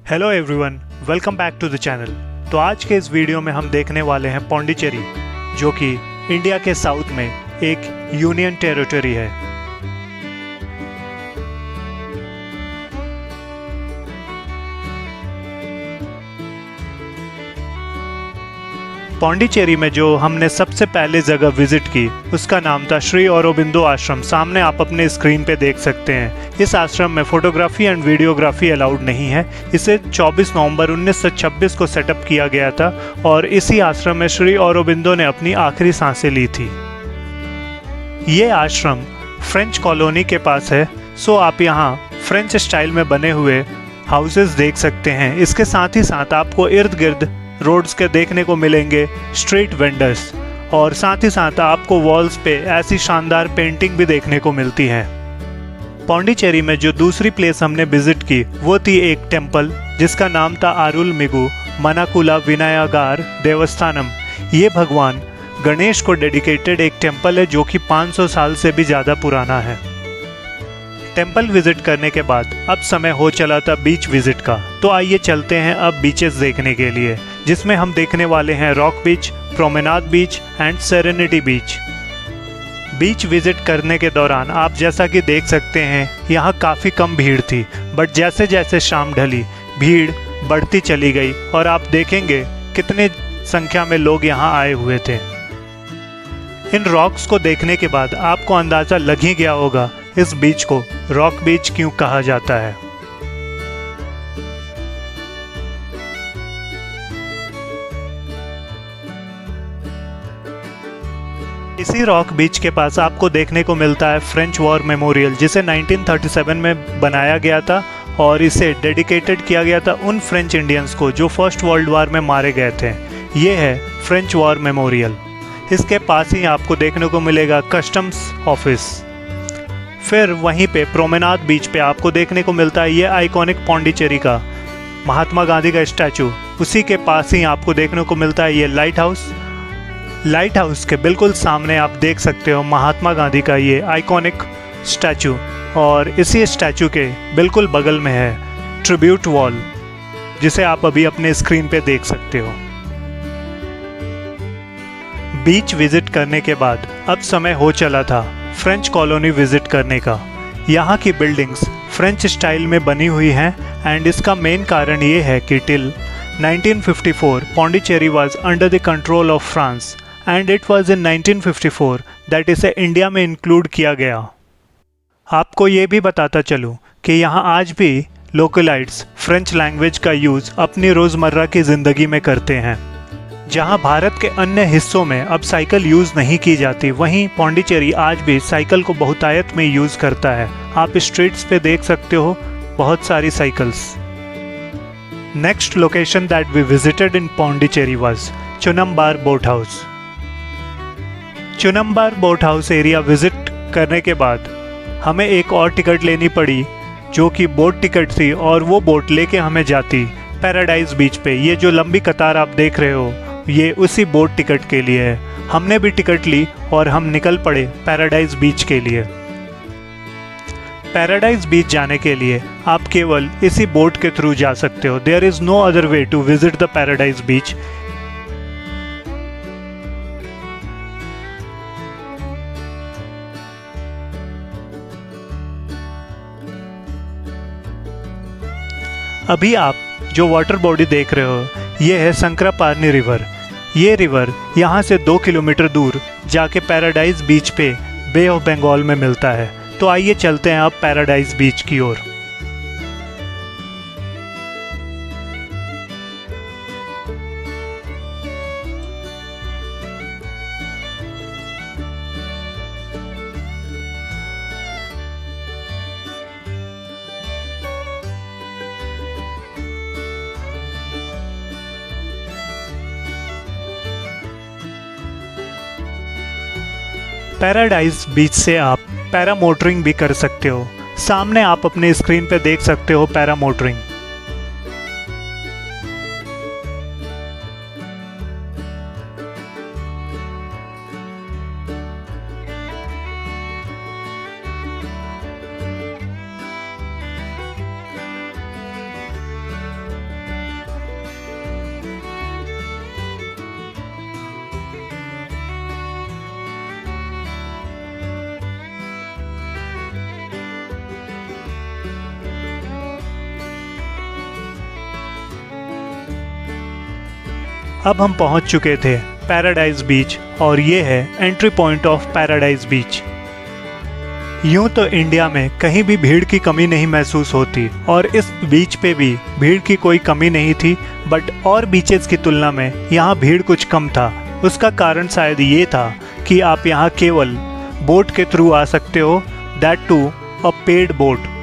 Hello everyone, welcome back to the channel. तो आज के इस वीडियो में हम देखने वाले हैं पौंडीचेरी, जो कि इंडिया के साउथ में एक यूनियन टेरिटरी है। पौंडीचेरी में जो हमने सबसे पहले जगह विजिट की उसका नाम था श्री औरोबिंदो आश्रम। सामने आप अपने स्क्रीन पे देख सकते हैं। इस आश्रम में फोटोग्राफी एंड वीडियोग्राफी अलाउड नहीं है। इसे 24 नवंबर 1926 को सेटअप किया गया था और इसी आश्रम में श्री औरोबिंदो ने अपनी आखिरी सांसें ली थी। ये आश्रम फ्रेंच कॉलोनी के पास है, सो आप यहाँ फ्रेंच स्टाइल में बने हुए हाउसेस देख सकते हैं। इसके साथ ही साथ आपको इर्द गिर्द रोड्स के देखने को मिलेंगे स्ट्रीट वेंडर्स, और साथ ही साथ आपको वॉल्स पे ऐसी शानदार पेंटिंग भी देखने को मिलती है। पौंडीचेरी में जो दूसरी प्लेस हमने विजिट की वो थी एक टेम्पल जिसका नाम था अरुलमिगु मनाकुला विनायगार देवस्थानम। ये भगवान गणेश को डेडिकेटेड एक टेम्पल है जो कि 500 साल से भी ज़्यादा पुराना है। टेम्पल विजिट करने के बाद अब समय हो चला था बीच विजिट का, तो आइए चलते हैं अब बीचेस देखने के लिए, जिसमें हम देखने वाले हैं rock beach, promenade beach and serenity beach. Beach visit करने के दौरान आप जैसा कि देख सकते हैं यहाँ काफ़ी कम भीड़ थी, बट जैसे जैसे शाम ढली भीड़ बढ़ती चली गई और आप देखेंगे कितने संख्या में लोग यहाँ आए हुए थे। इन रॉक्स को देखने के बाद आपको अंदाज़ा लग ही गया होगा इस बीच को रॉक बीच क्यों कहा जाता है। इसी रॉक बीच के पास आपको देखने को मिलता है फ्रेंच वॉर मेमोरियल, जिसे 1937 में बनाया गया था और इसे डेडिकेटेड किया गया था उन फ्रेंच इंडियंस को जो फर्स्ट वर्ल्ड वॉर में मारे गए थे। ये है फ्रेंच वॉर मेमोरियल। इसके पास ही आपको देखने को मिलेगा कस्टम्स ऑफिस। फिर वहीं पे प्रोमेनाड बीच पे आपको देखने को मिलता है ये आइकॉनिक पौंडीचेरी का महात्मा गांधी का स्टैचू। उसी के पास ही आपको देखने को मिलता है ये लाइट हाउस। लाइट हाउस के बिल्कुल सामने आप देख सकते हो महात्मा गांधी का ये आइकॉनिक स्टैचू, और इसी स्टैचू के बिल्कुल बगल में है ट्रिब्यूट वॉल, जिसे आप अभी अपने स्क्रीन पे देख सकते हो। बीच विजिट करने के बाद अब समय हो चला था फ्रेंच कॉलोनी विजिट करने का। यहाँ की बिल्डिंग्स फ्रेंच स्टाइल में बनी हुई हैं एंड इसका मेन कारण ये है कि till 1954 Pondicherry was under the control of France and it was in 1954 that इसे इंडिया में इंक्लूड किया गया। आपको ये भी बताता चलूँ कि यहाँ आज भी लोकलाइट्स फ्रेंच लैंग्वेज का यूज़ अपनी रोज़मर्रा की ज़िंदगी में करते हैं। जहां भारत के अन्य हिस्सों में अब साइकिल यूज़ नहीं की जाती, वहीं पौंडीचेरी आज भी साइकिल को बहुतायत में यूज़ करता है। आप स्ट्रीट्स पे देख सकते हो बहुत सारी cycles. Next location that we visited in Pondicherry was Chunnambar boat house. Chunnambar boat house area visit करने के बाद हमें एक और टिकट लेनी पड़ी, जो कि बोट टिकट थी, और वो बोट लेके हमें जाती पैराडाइज बीच पे। ये जो लंबी कतार आप देख रहे हो ये उसी बोट टिकट के लिए है। हमने भी टिकट ली और हम निकल पड़े पैराडाइज बीच के लिए। पैराडाइज बीच जाने के लिए आप केवल इसी बोट के थ्रू जा सकते हो। There is no other way to visit the paradise beach. अभी आप जो वाटर बॉडी देख रहे हो ये है संक्रापारनी रिवर। ये रिवर यहाँ से 2 किलोमीटर दूर जाके पैराडाइज बीच पे बे ऑफ बंगाल में मिलता है। तो आइए चलते हैं अब पैराडाइज बीच की ओर। पैराडाइज बीच से आप पैरामोटरिंग भी कर सकते हो। सामने आप अपने स्क्रीन पे देख सकते हो पैरामोटरिंग। अब हम पहुंच चुके थे पैराडाइज बीच और ये है एंट्री पॉइंट ऑफ पैराडाइज बीच। यूं तो इंडिया में कहीं भी भीड़ की कमी नहीं महसूस होती और इस बीच पे भी भीड़ की कोई कमी नहीं थी, बट और बीचेस की तुलना में यहाँ भीड़ कुछ कम था। उसका कारण शायद ये था कि आप यहाँ केवल बोट के थ्रू आ सकते हो, that too a paid boat.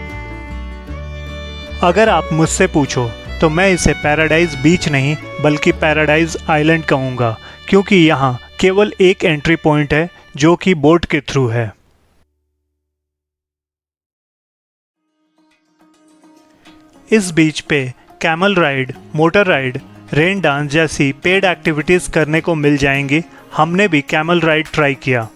अगर आप मुझसे पूछो तो मैं इसे पैराडाइज बीच नहीं बल्कि पैराडाइज आइलैंड कहूँगा, क्योंकि यहाँ केवल एक एंट्री पॉइंट है जो कि बोट के थ्रू है। इस बीच पे camel ride, motor ride, rain dance जैसी पेड एक्टिविटीज़ करने को मिल जाएंगी। हमने भी कैमल राइड ट्राई किया।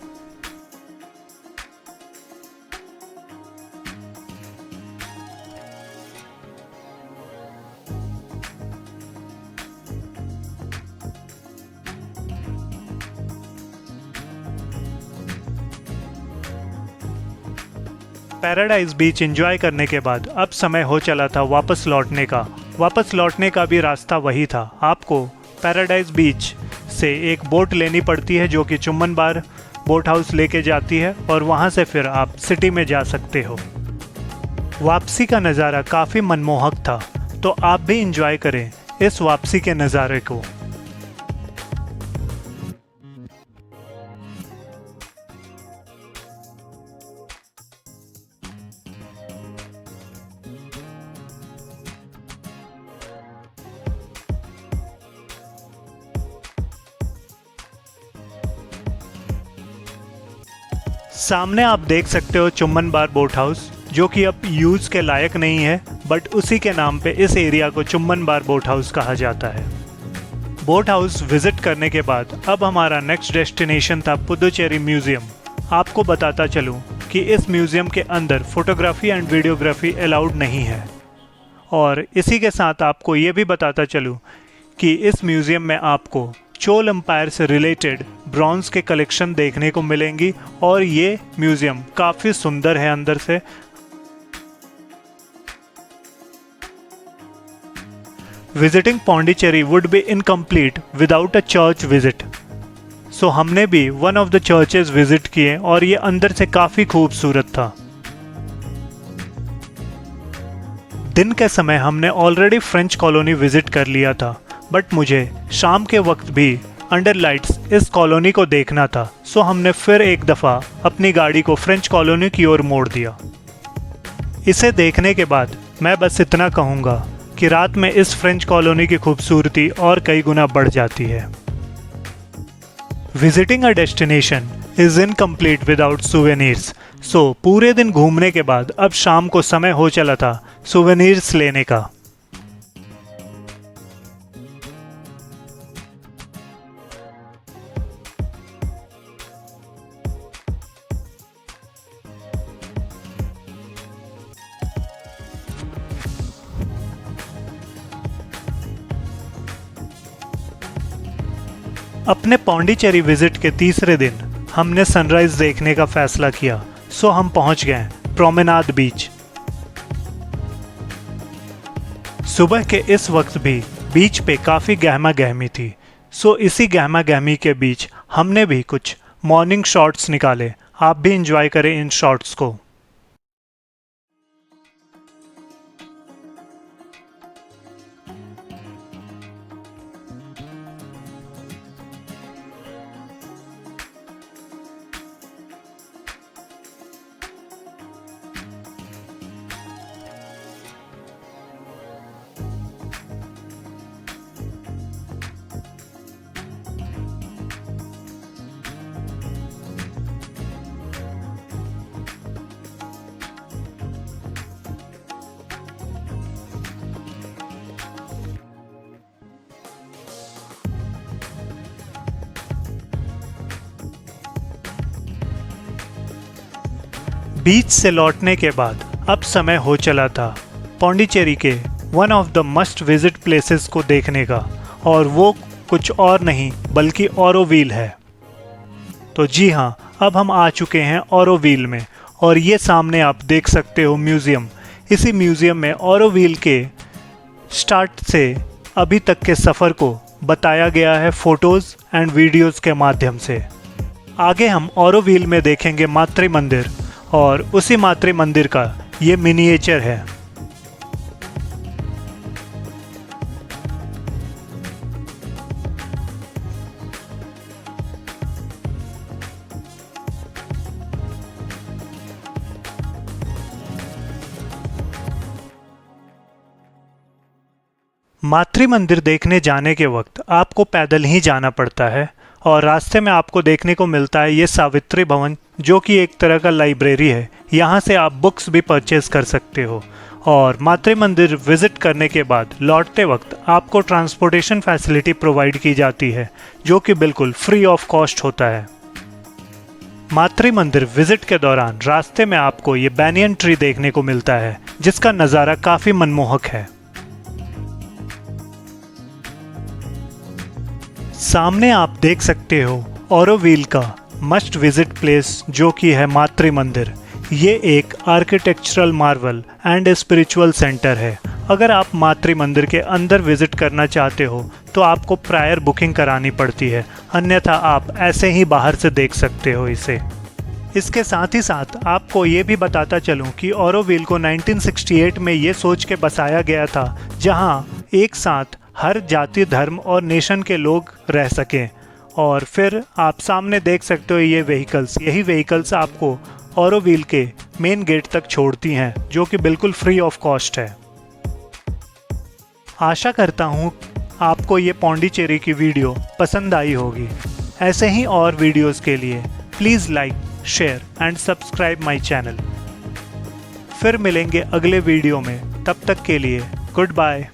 पैराडाइज बीच एंजॉय करने के बाद अब समय हो चला था वापस लौटने का। वापस लौटने का भी रास्ता वही था। आपको पैराडाइज बीच से एक बोट लेनी पड़ती है जो कि चुम्बन बार बोट हाउस लेके जाती है और वहाँ से फिर आप सिटी में जा सकते हो। वापसी का नज़ारा काफ़ी मनमोहक था, तो आप भी एंजॉय करें इस वापसी के नज़ारे को। सामने आप देख सकते हो चुम्बन बार बोट हाउस, जो कि अब यूज़ के लायक नहीं है, बट उसी के नाम पे इस एरिया को चुम्बन बार बोट हाउस कहा जाता है। बोट हाउस विजिट करने के बाद अब हमारा नेक्स्ट डेस्टिनेशन था पुदुचेरी म्यूज़ियम। आपको बताता चलूँ कि इस म्यूज़ियम के अंदर फोटोग्राफी एंड वीडियोग्राफी अलाउड नहीं है, और इसी के साथ आपको ये भी बताता चलूँ कि इस म्यूज़ियम में आपको चोल एम्पायर से रिलेटेड ब्रॉन्ज के कलेक्शन देखने को मिलेंगी और ये म्यूज़ियम काफ़ी सुंदर है अंदर से। Visiting Pondicherry would be incomplete without a church visit, so हमने भी one of the churches visit किए और ये अंदर से काफ़ी खूबसूरत था। दिन के समय हमने ऑलरेडी फ्रेंच कॉलोनी विजिट कर लिया था, बट मुझे शाम के वक्त भी अंडर लाइट्स इस कॉलोनी को देखना था, सो हमने फिर एक दफ़ा अपनी गाड़ी को फ्रेंच कॉलोनी की ओर मोड़ दिया। इसे देखने के बाद मैं बस इतना कहूँगा कि रात में इस फ्रेंच कॉलोनी की खूबसूरती और कई गुना बढ़ जाती है। Visiting a destination is incomplete without souvenirs, so पूरे दिन घूमने के बाद अब शाम को समय हो चला था सुवेनिर्स लेने का। अपने पौंडीचेरी विजिट के तीसरे दिन हमने सनराइज देखने का फैसला किया, सो हम पहुंच गए प्रोमेनाड बीच। सुबह के इस वक्त भी बीच पे काफ़ी गहमा गहमी थी, सो इसी गहमा गहमी के बीच हमने भी कुछ मॉर्निंग शॉट्स निकाले। आप भी इंजॉय करें इन शॉट्स को। बीच से लौटने के बाद अब समय हो चला था पौंडीचेरी के one of the must visit places को देखने का, और वो कुछ और नहीं बल्कि ऑरोविल है। तो जी हाँ, अब हम आ चुके हैं ऑरोविल में, और ये सामने आप देख सकते हो म्यूज़ियम। इसी म्यूज़ियम में ऑरोविल के स्टार्ट से अभी तक के सफ़र को बताया गया है फोटोज एंड वीडियोस के माध्यम से। आगे हम ऑरोविल में देखेंगे मातृ मंदिर, और उसी मातृ मंदिर का ये मिनिएचर है। मातृ मंदिर देखने जाने के वक्त आपको पैदल ही जाना पड़ता है, और रास्ते में आपको देखने को मिलता है ये सावित्री भवन, जो कि एक तरह का लाइब्रेरी है। यहाँ से आप बुक्स भी परचेज कर सकते हो। और मातृ मंदिर विजिट करने के बाद लौटते वक्त आपको ट्रांसपोर्टेशन फैसिलिटी प्रोवाइड की जाती है, जो कि बिल्कुल फ्री ऑफ कॉस्ट होता है। मातृ मंदिर विजिट के दौरान रास्ते में आपको ये बैनियन ट्री देखने को मिलता है, जिसका नज़ारा काफ़ी मनमोहक है। सामने आप देख सकते हो ऑरोविल का मस्ट विजिट प्लेस, जो कि है मातृ मंदिर। ये एक architectural Marvel and spiritual centre है। अगर आप मातृ मंदिर के अंदर विजिट करना चाहते हो तो आपको प्रायर बुकिंग करानी पड़ती है, अन्यथा आप ऐसे ही बाहर से देख सकते हो इसे। इसके साथ ही साथ आपको ये भी बताता चलूँ कि ऑरोविल को 1968 में ये सोच के बसाया गया था जहाँ एक साथ हर जाति, धर्म और नेशन के लोग रह सकें। और फिर आप सामने देख सकते हो ये व्हीकल्स, यही व्हीकल्स आपको ऑरोविल के मेन गेट तक छोड़ती हैं, जो कि बिल्कुल फ्री ऑफ कॉस्ट है। आशा करता हूँ आपको ये पौंडीचेरी की वीडियो पसंद आई होगी। ऐसे ही और वीडियोस के लिए please like, share and subscribe my channel. फिर मिलेंगे अगले वीडियो में, तब तक के लिए गुड बाय।